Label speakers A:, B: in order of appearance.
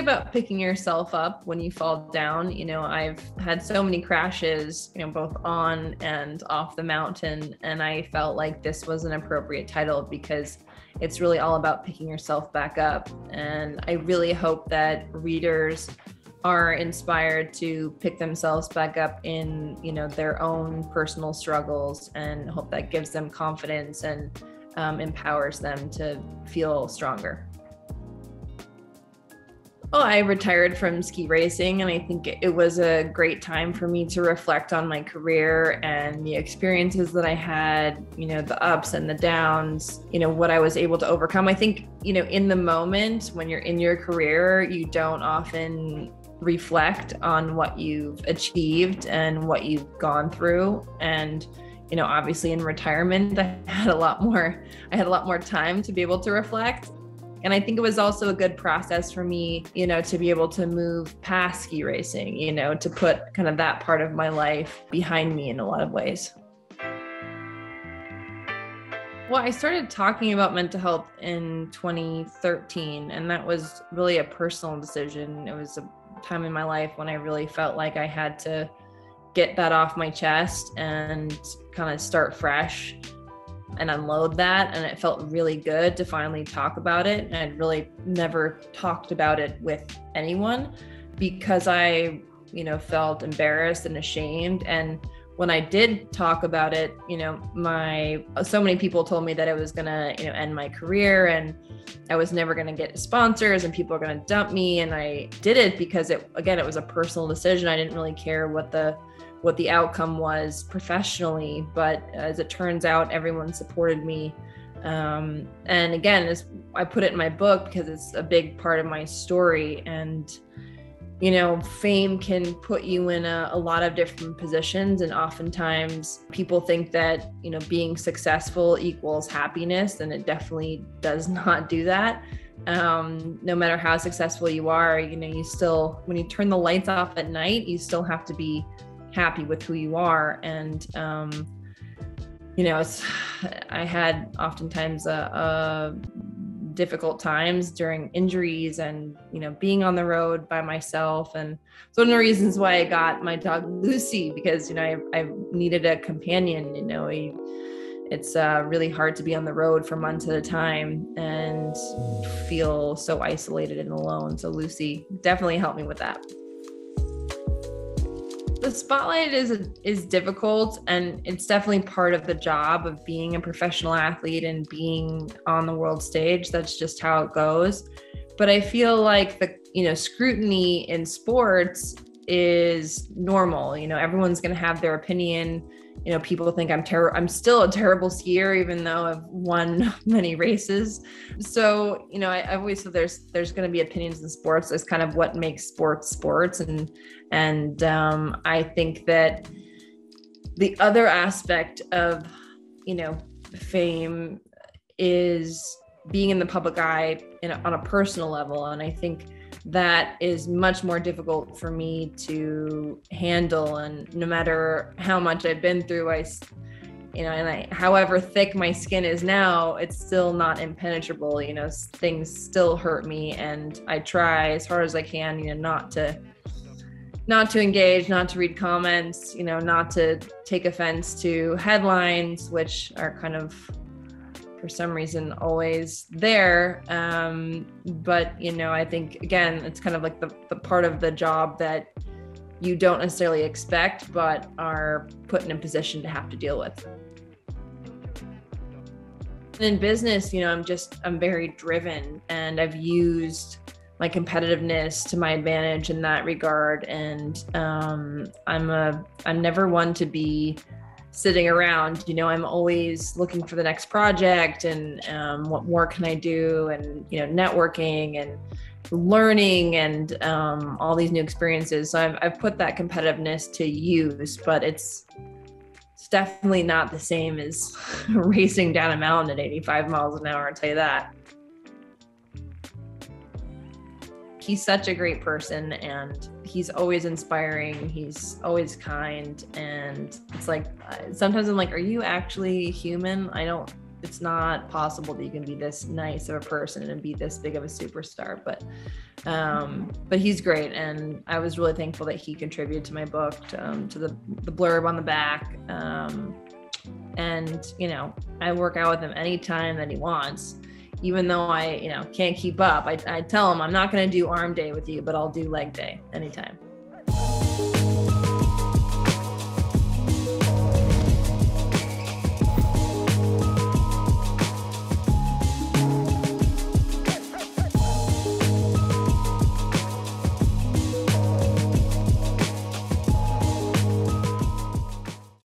A: really about picking yourself up when you fall down. I've had so many crashes, both on and off the mountain. And I felt like this was an appropriate title because it's really all about picking yourself back up. And I really hope that readers are inspired to pick themselves back up in, their own personal struggles, and hope that gives them confidence and empowers them to feel stronger. Well, I retired from ski racing, and I think it was a great time for me to reflect on my career and the experiences that I had, the ups and the downs, what I was able to overcome. I think, in the moment when you're in your career, you don't often reflect on what you've achieved and what you've gone through. And, obviously in retirement, I had a lot more time to be able to reflect. And I think it was also a good process for me, to be able to move past ski racing, to put kind of that part of my life behind me in a lot of ways. Well, I started talking about mental health in 2013, and that was really a personal decision. It was a time in my life when I really felt like I had to get that off my chest and kind of start fresh and unload that. And it felt really good to finally talk about it. And I'd really never talked about it with anyone because I, felt embarrassed and ashamed. And when I did talk about it, so many people told me that it was gonna, end my career, and I was never gonna get sponsors and people are gonna dump me. And I did it because it was a personal decision. I didn't really care what the outcome was professionally, but as it turns out, everyone supported me. And again, I put it in my book because it's a big part of my story. And, fame can put you in a lot of different positions. And oftentimes people think that, being successful equals happiness, and it definitely does not do that. No matter how successful you are, you still, when you turn the lights off at night, you still have to be happy with who you are. And I had oftentimes difficult times during injuries and being on the road by myself. And it's one of the reasons why I got my dog Lucy, because I needed a companion. It's really hard to be on the road for months at a time and feel so isolated and alone. So Lucy definitely helped me with that. The spotlight is difficult, and it's definitely part of the job of being a professional athlete and being on the world stage. That's just how it goes. But I feel like the scrutiny in sports is normal. Everyone's going to have their opinion. People think I'm still a terrible skier, even though I've won many races. So, I always said there's going to be opinions in sports. That's kind of what makes sports. And I think that the other aspect of, fame is being in the public eye on a personal level. And I think that is much more difficult for me to handle. And no matter how much I've been through, however thick my skin is now, it's still not impenetrable. Things still hurt me, and I try as hard as I can, not to engage, not to read comments, not to take offense to headlines, which are kind of, for some reason, always there. But, I think, again, it's kind of like the part of the job that you don't necessarily expect, but are put in a position to have to deal with. In business, I'm very driven, and I've used my competitiveness to my advantage in that regard. And I'm never one to be sitting around. I'm always looking for the next project and what more can I do, and networking and learning and all these new experiences. So I've put that competitiveness to use, but it's definitely not the same as racing down a mountain at 85 miles an hour, I'll tell you that. He's such a great person, and he's always inspiring. He's always kind. And it's like, sometimes I'm like, are you actually human? I don't it's not possible that you can be this nice of a person and be this big of a superstar. But he's great, and I was really thankful that he contributed to my book, to the blurb on the back. And I work out with him anytime that he wants, even though I can't keep up. I tell him I'm not going to do arm day with you, but I'll do leg day anytime.